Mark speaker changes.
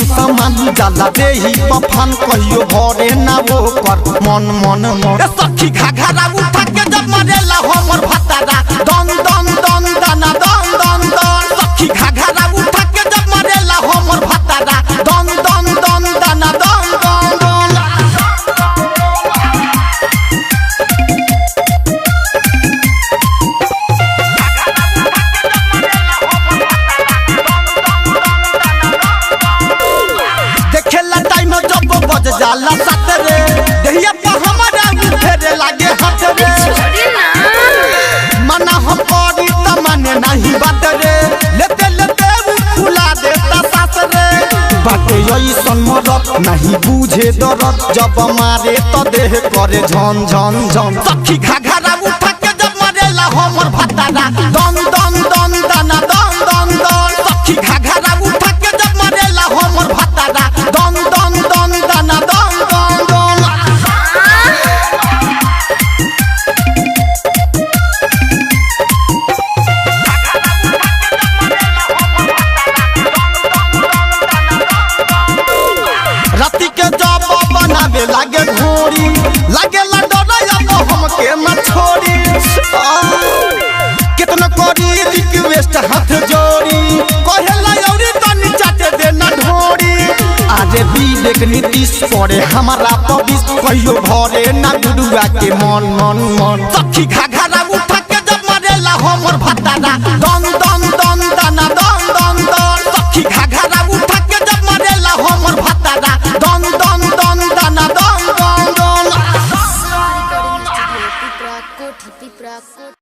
Speaker 1: सामान जाला देही पफान कहियो भरे ना वो कर मन मन मन सखी घाघरा उठा के जब मरेला हमर भतारा दन दन दन दाना दन दन दन सखी घाघरा उठा के जब मरेला हमर भतारा दन दन दन दाना दन दन दन जाला साथ रे दहिया पर हमारा फेरे लागे हाथ रे मना हम करी त माने नहीं बात रे लेते लेते फुला देता सास रे बाटे ऐसन मरत नहीं बुझे दरद जब मारे त देह करे झन झन झन सखी घाघरा उठा के जब मरेला हमर भतारा दन दन दन दाना दन दन दन सखी घाघरा उठा के जब मरेला हमर भतारा दन दन दन दाना दन लागे घोड़ी लागे लडोया हमके न छोड़ी कितना करी रिक्वेस्ट हाथ जोड़ी कहेला औरी तनी चाटे देना ढोड़ी आजे विवेक नीतीश पड़े हमारा पविस कहियो भरे ना गुडुआ के मन मन मन सखी घाघरा